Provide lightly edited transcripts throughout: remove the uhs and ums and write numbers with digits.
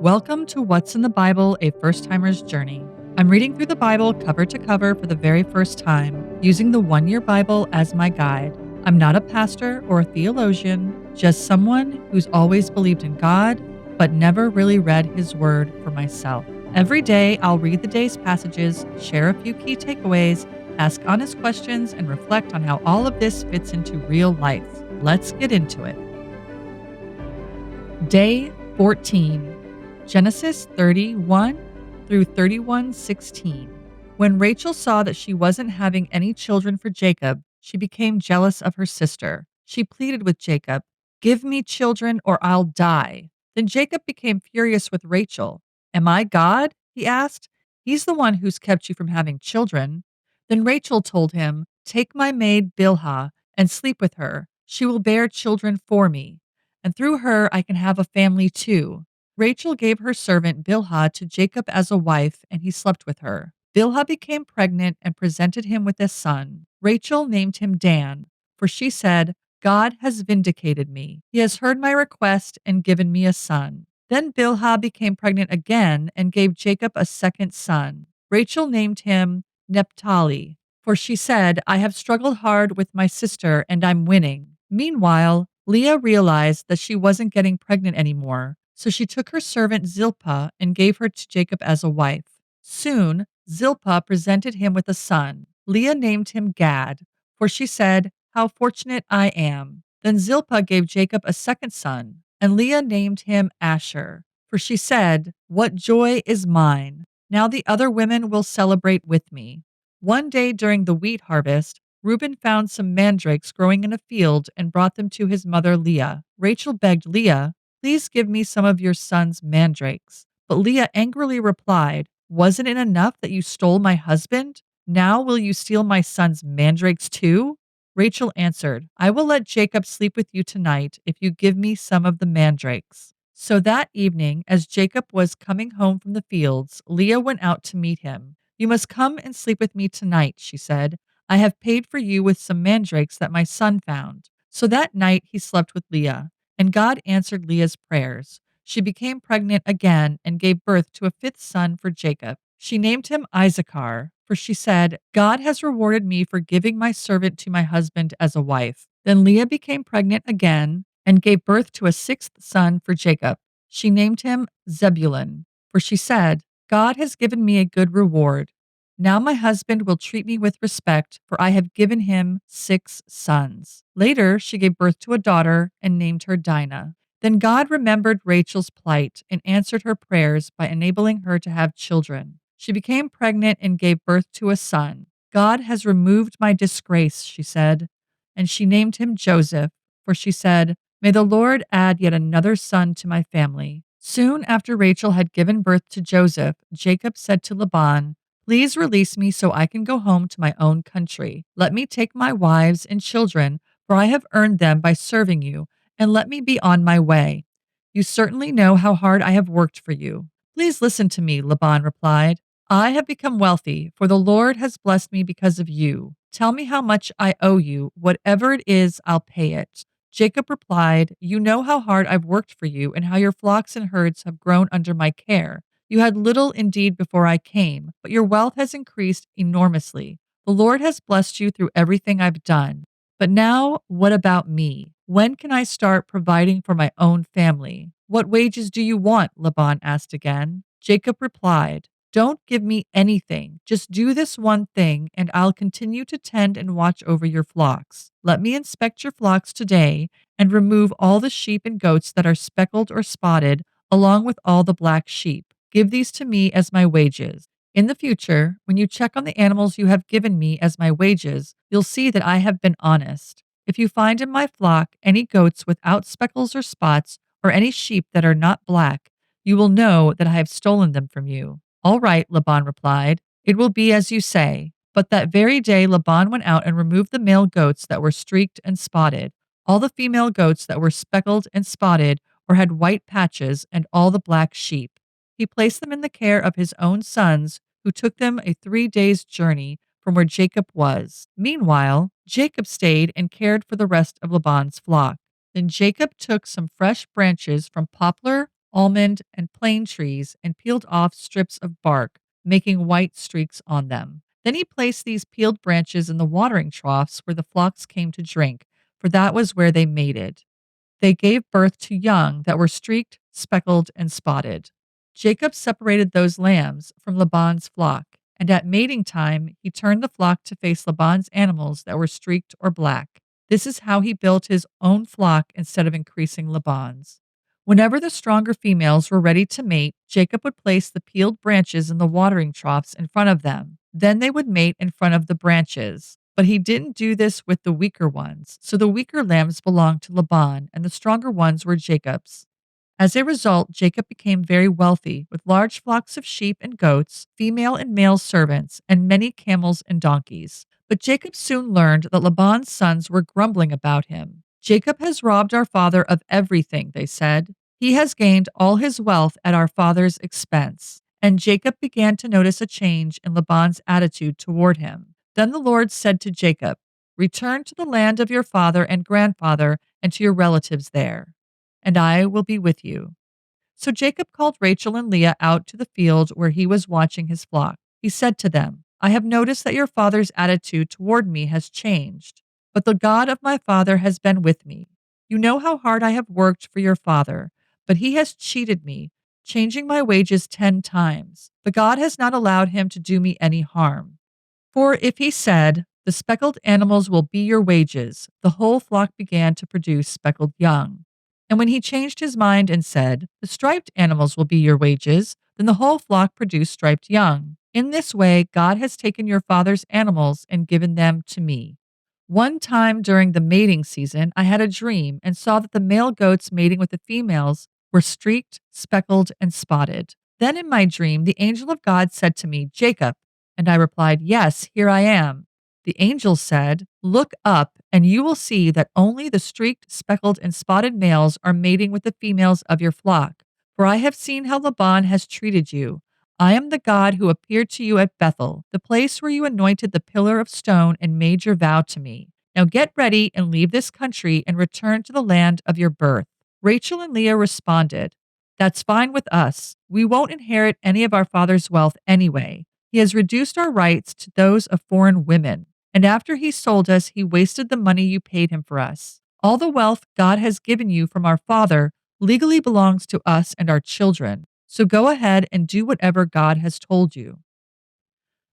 Welcome to What's in the Bible, a First Timer's Journey. I'm reading through the Bible cover to cover for the very first time, using the One Year Bible as my guide. I'm not a pastor or a theologian, just someone who's always believed in God, but never really read His Word for myself. Every day, I'll read the day's passages, share a few key takeaways, ask honest questions, and reflect on how all of this fits into real life. Let's get into it. Day 14. Genesis 31 through 31:16. When Rachel saw that she wasn't having any children for Jacob, she became jealous of her sister. She pleaded with Jacob, "Give me children or I'll die." Then Jacob became furious with Rachel. "Am I God?" he asked. "He's the one who's kept you from having children." Then Rachel told him, "Take my maid Bilhah and sleep with her. She will bear children for me, and through her I can have a family too." Rachel gave her servant Bilhah to Jacob as a wife, and he slept with her. Bilhah became pregnant and presented him with a son. Rachel named him Dan, for she said, "God has vindicated me. He has heard my request and given me a son." Then Bilhah became pregnant again and gave Jacob a second son. Rachel named him Naphtali, for she said, "I have struggled hard with my sister and I'm winning." Meanwhile, Leah realized that she wasn't getting pregnant anymore, so she took her servant Zilpah and gave her to Jacob as a wife. Soon, Zilpah presented him with a son. Leah named him Gad, for she said, "How fortunate I am." Then Zilpah gave Jacob a second son, and Leah named him Asher, for she said, "What joy is mine! Now the other women will celebrate with me." One day during the wheat harvest, Reuben found some mandrakes growing in a field and brought them to his mother Leah. Rachel begged Leah, "Please give me some of your son's mandrakes." But Leah angrily replied, "Wasn't it enough that you stole my husband? Now will you steal my son's mandrakes too?" Rachel answered, "I will let Jacob sleep with you tonight if you give me some of the mandrakes." So that evening, as Jacob was coming home from the fields, Leah went out to meet him. "You must come and sleep with me tonight," she said. "I have paid for you with some mandrakes that my son found." So that night he slept with Leah, and God answered Leah's prayers. She became pregnant again and gave birth to a fifth son for Jacob. She named him Issachar, for she said, "God has rewarded me for giving my servant to my husband as a wife." Then Leah became pregnant again and gave birth to a sixth son for Jacob. She named him Zebulun, for she said, "God has given me a good reward. Now my husband will treat me with respect, for I have given him 6 sons." Later, she gave birth to a daughter and named her Dinah. Then God remembered Rachel's plight and answered her prayers by enabling her to have children. She became pregnant and gave birth to a son. "God has removed my disgrace," she said, and she named him Joseph, for she said, "May the Lord add yet another son to my family." Soon after Rachel had given birth to Joseph, Jacob said to Laban, "Please release me so I can go home to my own country. Let me take my wives and children, for I have earned them by serving you, and let me be on my way. You certainly know how hard I have worked for you." "Please listen to me," Laban replied. "I have become wealthy, for the Lord has blessed me because of you. Tell me how much I owe you. Whatever it is, I'll pay it." Jacob replied, "You know how hard I've worked for you and how your flocks and herds have grown under my care. You had little indeed before I came, but your wealth has increased enormously. The Lord has blessed you through everything I've done. But now, what about me? When can I start providing for my own family?" "What wages do you want?" Laban asked again. Jacob replied, "Don't give me anything. Just do this one thing, and I'll continue to tend and watch over your flocks. Let me inspect your flocks today and remove all the sheep and goats that are speckled or spotted, along with all the black sheep. Give these to me as my wages. In the future, when you check on the animals you have given me as my wages, you'll see that I have been honest. If you find in my flock any goats without speckles or spots, or any sheep that are not black, you will know that I have stolen them from you." "All right," Laban replied. "It will be as you say." But that very day Laban went out and removed the male goats that were streaked and spotted, all the female goats that were speckled and spotted or had white patches, and all the black sheep. He placed them in the care of his own sons, who took them a 3 days' journey from where Jacob was. Meanwhile, Jacob stayed and cared for the rest of Laban's flock. Then Jacob took some fresh branches from poplar, almond, and plane trees and peeled off strips of bark, making white streaks on them. Then he placed these peeled branches in the watering troughs where the flocks came to drink, for that was where they mated. They gave birth to young that were streaked, speckled, and spotted. Jacob separated those lambs from Laban's flock, and at mating time he turned the flock to face Laban's animals that were streaked or black. This is how he built his own flock instead of increasing Laban's. Whenever the stronger females were ready to mate, Jacob would place the peeled branches in the watering troughs in front of them. Then they would mate in front of the branches. But he didn't do this with the weaker ones, so the weaker lambs belonged to Laban, and the stronger ones were Jacob's. As a result, Jacob became very wealthy, with large flocks of sheep and goats, female and male servants, and many camels and donkeys. But Jacob soon learned that Laban's sons were grumbling about him. Jacob has robbed our father of everything, they said. He has gained all his wealth at our father's expense. And Jacob began to notice a change in Laban's attitude toward him. Then the Lord said to Jacob, "Return to the land of your father and grandfather and to your relatives there, and I will be with you." So Jacob called Rachel and Leah out to the field where he was watching his flock. He said to them, "I have noticed that your father's attitude toward me has changed, but the God of my father has been with me. You know how hard I have worked for your father, but he has cheated me, changing my wages 10 times. But God has not allowed him to do me any harm. For if he said, 'The speckled animals will be your wages,' the whole flock began to produce speckled young. And when he changed his mind and said, 'The striped animals will be your wages,' then the whole flock produced striped young. In this way, God has taken your father's animals and given them to me." One time during the mating season, I had a dream and saw that the male goats mating with the females were streaked, speckled, and spotted. Then in my dream, the angel of God said to me, "Jacob." And I replied, "Yes, here I am." The angel said, "Look up, and you will see that only the streaked, speckled, and spotted males are mating with the females of your flock. For I have seen how Laban has treated you. I am the God who appeared to you at Bethel, the place where you anointed the pillar of stone and made your vow to me. Now get ready and leave this country and return to the land of your birth." Rachel and Leah responded, "That's fine with us. We won't inherit any of our father's wealth anyway. He has reduced our rights to those of foreign women. And after he sold us, he wasted the money you paid him for us. All the wealth God has given you from our father legally belongs to us and our children. So go ahead and do whatever God has told you."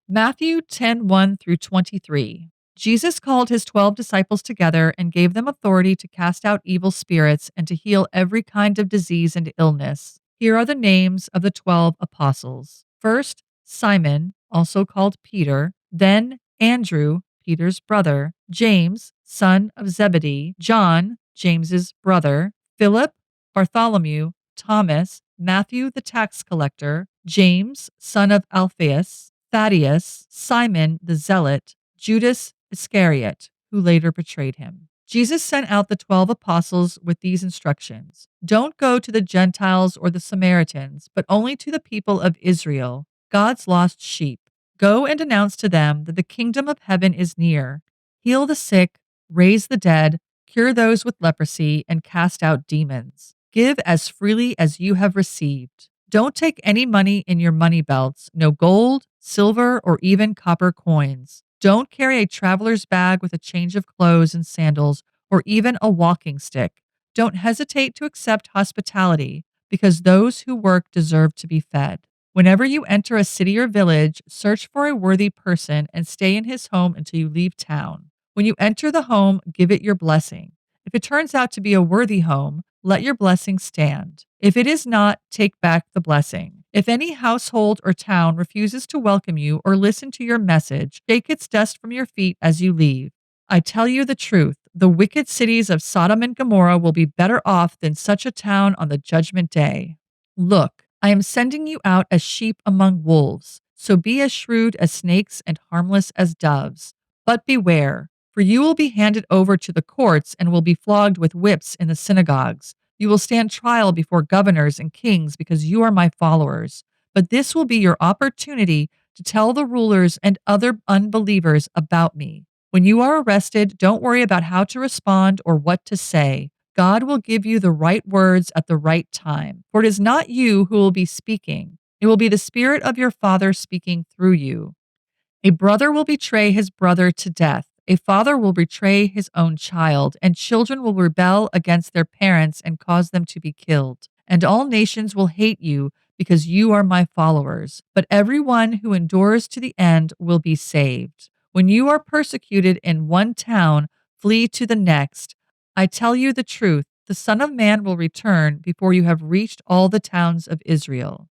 Matthew 10:1 through 23. Jesus called his 12 disciples together and gave them authority to cast out evil spirits and to heal every kind of disease and illness. Here are the names of the 12 apostles. First, Simon, also called Peter, then Andrew, Peter's brother, James, son of Zebedee, John, James's brother, Philip, Bartholomew, Thomas, Matthew the tax collector, James, son of Alphaeus, Thaddeus, Simon the zealot, Judas Iscariot, who later betrayed him. Jesus sent out the 12 apostles with these instructions: "Don't go to the Gentiles or the Samaritans, but only to the people of Israel, God's lost sheep. Go and announce to them that the kingdom of heaven is near. Heal the sick, raise the dead, cure those with leprosy, and cast out demons. Give as freely as you have received. Don't take any money in your money belts, no gold, silver, or even copper coins. Don't carry a traveler's bag with a change of clothes and sandals, or even a walking stick. Don't hesitate to accept hospitality, because those who work deserve to be fed. Whenever you enter a city or village, search for a worthy person and stay in his home until you leave town. When you enter the home, give it your blessing. If it turns out to be a worthy home, let your blessing stand. If it is not, take back the blessing. If any household or town refuses to welcome you or listen to your message, shake its dust from your feet as you leave. I tell you the truth, the wicked cities of Sodom and Gomorrah will be better off than such a town on the judgment day. Look, I am sending you out as sheep among wolves, so be as shrewd as snakes and harmless as doves. But beware, for you will be handed over to the courts and will be flogged with whips in the synagogues. You will stand trial before governors and kings because you are my followers. But this will be your opportunity to tell the rulers and other unbelievers about me. When you are arrested, don't worry about how to respond or what to say. God will give you the right words at the right time. For it is not you who will be speaking, it will be the Spirit of your Father speaking through you. A brother will betray his brother to death. A father will betray his own child, and children will rebel against their parents and cause them to be killed. And all nations will hate you because you are my followers. But everyone who endures to the end will be saved. When you are persecuted in one town, flee to the next. I tell you the truth, the Son of Man will return before you have reached all the towns of Israel.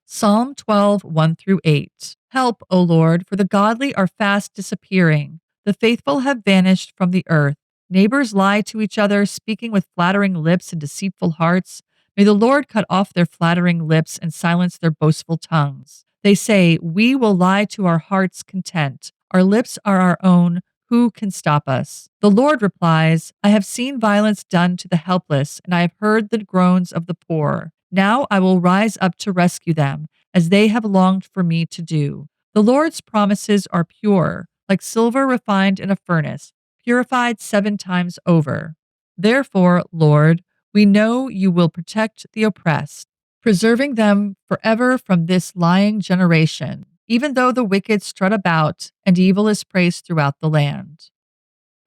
Psalm 12, 1 through 8. Help, O Lord, for the godly are fast disappearing. The faithful have vanished from the earth. Neighbors lie to each other, speaking with flattering lips and deceitful hearts. May the Lord cut off their flattering lips and silence their boastful tongues. They say, we will lie to our heart's content. Our lips are our own. Who can stop us? The Lord replies, I have seen violence done to the helpless, and I have heard the groans of the poor. Now I will rise up to rescue them, as they have longed for me to do. The Lord's promises are pure, like silver refined in a furnace, purified 7 times over. Therefore, Lord, we know you will protect the oppressed, preserving them forever from this lying generation, even though the wicked strut about and evil is praised throughout the land.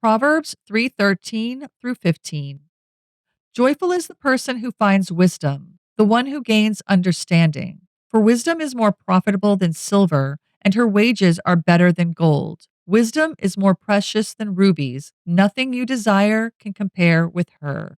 Proverbs 3:13 through 15. Joyful is the person who finds wisdom, the one who gains understanding. For wisdom is more profitable than silver, and her wages are better than gold. Wisdom is more precious than rubies. Nothing you desire can compare with her.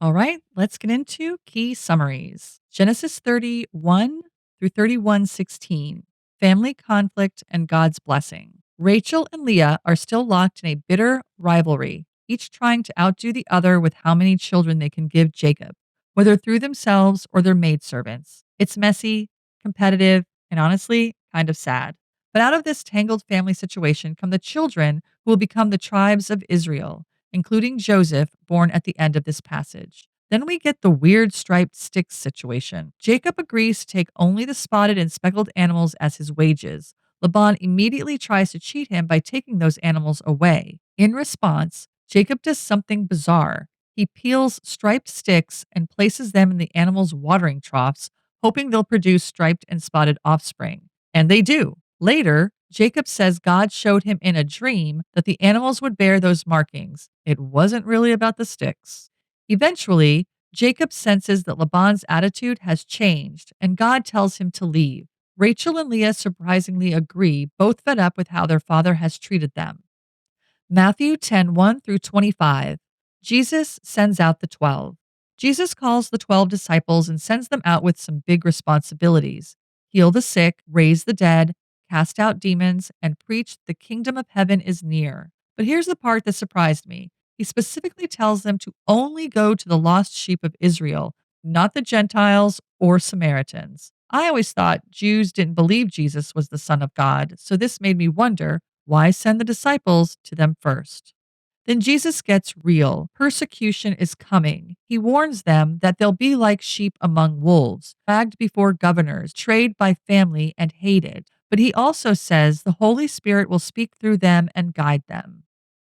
All right, let's get into key summaries. Genesis 31 through 31:16. Family conflict and God's blessing. Rachel and Leah are still locked in a bitter rivalry, each trying to outdo the other with how many children they can give Jacob, whether through themselves or their maidservants. It's messy, competitive, and honestly, kind of sad. But out of this tangled family situation come the children who will become the tribes of Israel, including Joseph, born at the end of this passage. Then we get the weird striped sticks situation. Jacob agrees to take only the spotted and speckled animals as his wages. Laban immediately tries to cheat him by taking those animals away. In response, Jacob does something bizarre. He peels striped sticks and places them in the animals' watering troughs, hoping they'll produce striped and spotted offspring. And they do. Later, Jacob says God showed him in a dream that the animals would bear those markings. It wasn't really about the sticks. Eventually, Jacob senses that Laban's attitude has changed, and God tells him to leave. Rachel and Leah surprisingly agree, both fed up with how their father has treated them. Matthew 10:1 through 25. Jesus sends out the 12. Jesus calls the 12 disciples and sends them out with some big responsibilities: heal the sick, raise the dead, cast out demons, and preach the kingdom of heaven is near. But here's the part that surprised me. He specifically tells them to only go to the lost sheep of Israel, not the Gentiles or Samaritans. I always thought Jews didn't believe Jesus was the Son of God, so this made me wonder, why send the disciples to them first? Then Jesus gets real. Persecution is coming. He warns them that they'll be like sheep among wolves, dragged before governors, betrayed by family, and hated. But he also says the Holy Spirit will speak through them and guide them.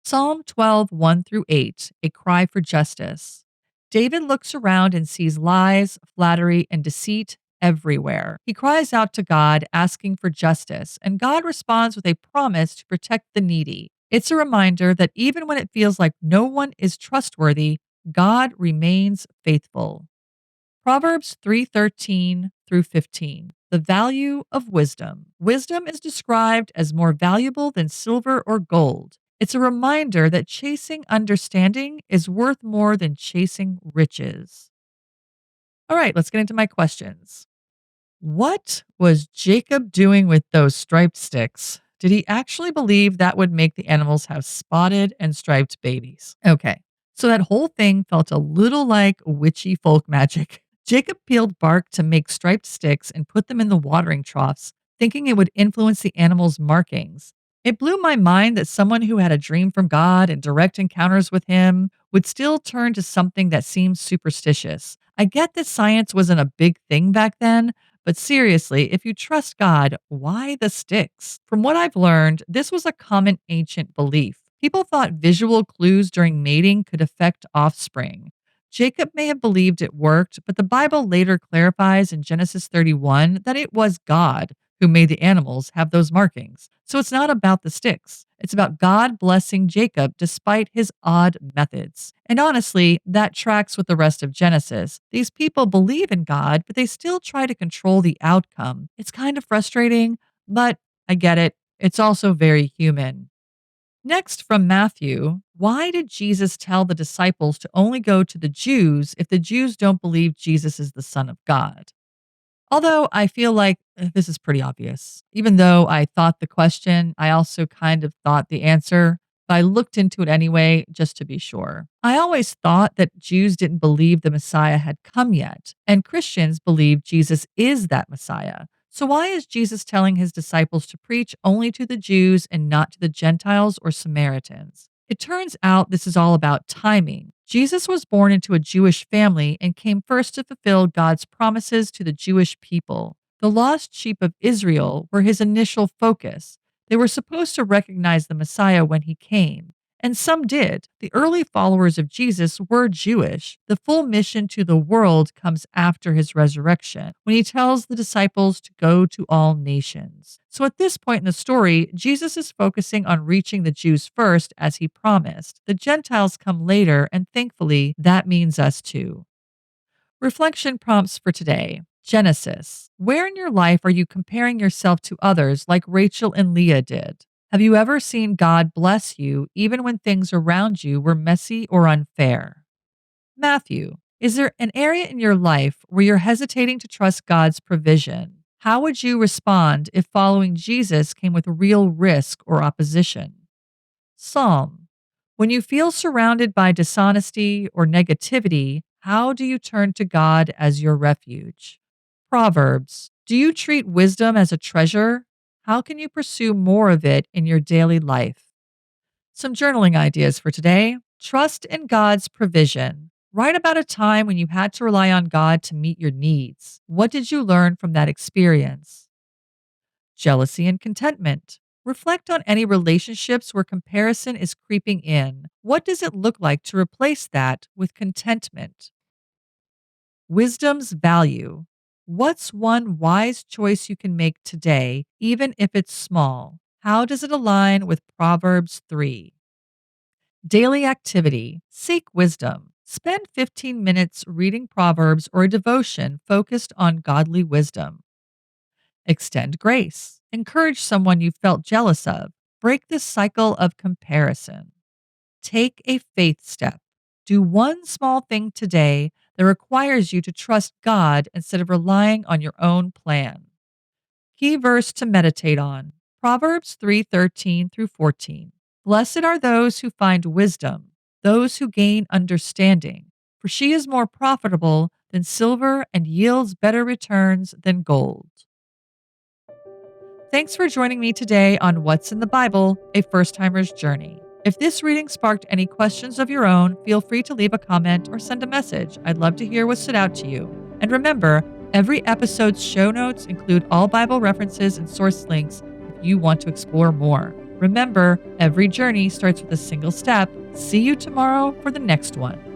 Psalm 12, 1 through 8, a cry for justice. David looks around and sees lies, flattery, and deceit everywhere. He cries out to God, asking for justice, and God responds with a promise to protect the needy. It's a reminder that even when it feels like no one is trustworthy, God remains faithful. Proverbs 3:13 through 15. The value of wisdom. Wisdom is described as more valuable than silver or gold. It's a reminder that chasing understanding is worth more than chasing riches. All right, let's get into my questions. What was Jacob doing with those striped sticks? Did he actually believe that would make the animals have spotted and striped babies? Okay, so that whole thing felt a little like witchy folk magic. Jacob peeled bark to make striped sticks and put them in the watering troughs, thinking it would influence the animals' markings. It blew my mind that someone who had a dream from God and direct encounters with Him would still turn to something that seems superstitious. I get that science wasn't a big thing back then, but seriously, if you trust God, why the sticks? From what I've learned, this was a common ancient belief. People thought visual clues during mating could affect offspring. Jacob may have believed it worked, but the Bible later clarifies in Genesis 31 that it was God who made the animals have those markings. So it's not about the sticks. It's about God blessing Jacob despite his odd methods. And honestly, that tracks with the rest of Genesis. These people believe in God, but they still try to control the outcome. It's kind of frustrating, but I get it. It's also very human. Next, from Matthew, why did Jesus tell the disciples to only go to the Jews if the Jews don't believe Jesus is the Son of God? Although I feel like this is pretty obvious. Even though I thought the question, I also kind of thought the answer, but I looked into it anyway just to be sure. I always thought that Jews didn't believe the Messiah had come yet, and Christians believe Jesus is that Messiah. So why is Jesus telling his disciples to preach only to the Jews and not to the Gentiles or Samaritans? It turns out this is all about timing. Jesus was born into a Jewish family and came first to fulfill God's promises to the Jewish people. The lost sheep of Israel were his initial focus. They were supposed to recognize the Messiah when he came. And some did. The early followers of Jesus were Jewish. The full mission to the world comes after his resurrection, when he tells the disciples to go to all nations. So at this point in the story, Jesus is focusing on reaching the Jews first, as he promised. The Gentiles come later, and thankfully, that means us too. Reflection prompts for today. Genesis. Where in your life are you comparing yourself to others like Rachel and Leah did? Have you ever seen God bless you even when things around you were messy or unfair? Matthew. Is there an area in your life where you're hesitating to trust God's provision? How would you respond if following Jesus came with real risk or opposition? Psalm. When you feel surrounded by dishonesty or negativity, how do you turn to God as your refuge? Proverbs. Do you treat wisdom as a treasure? How can you pursue more of it in your daily life? Some journaling ideas for today. Trust in God's provision. Write about a time when you had to rely on God to meet your needs. What did you learn from that experience? Jealousy and contentment. Reflect on any relationships where comparison is creeping in. What does it look like to replace that with contentment? Wisdom's value. What's one wise choice you can make today, even if it's small? How does it align with Proverbs 3? Daily activity. Seek wisdom. Spend 15 minutes reading Proverbs or a devotion focused on godly wisdom. Extend grace. Encourage someone you felt jealous of. Break the cycle of comparison. Take a faith step. Do one small thing today that requires you to trust God instead of relying on your own plan. Key verse to meditate on. Proverbs 3:13 through 14. Blessed are those who find wisdom, those who gain understanding, for she is more profitable than silver and yields better returns than gold. Thanks for joining me today on What's in the Bible, a first timer's journey. If this reading sparked any questions of your own, feel free to leave a comment or send a message. I'd love to hear what stood out to you. And remember, every episode's show notes include all Bible references and source links if you want to explore more. Remember, every journey starts with a single step. See you tomorrow for the next one.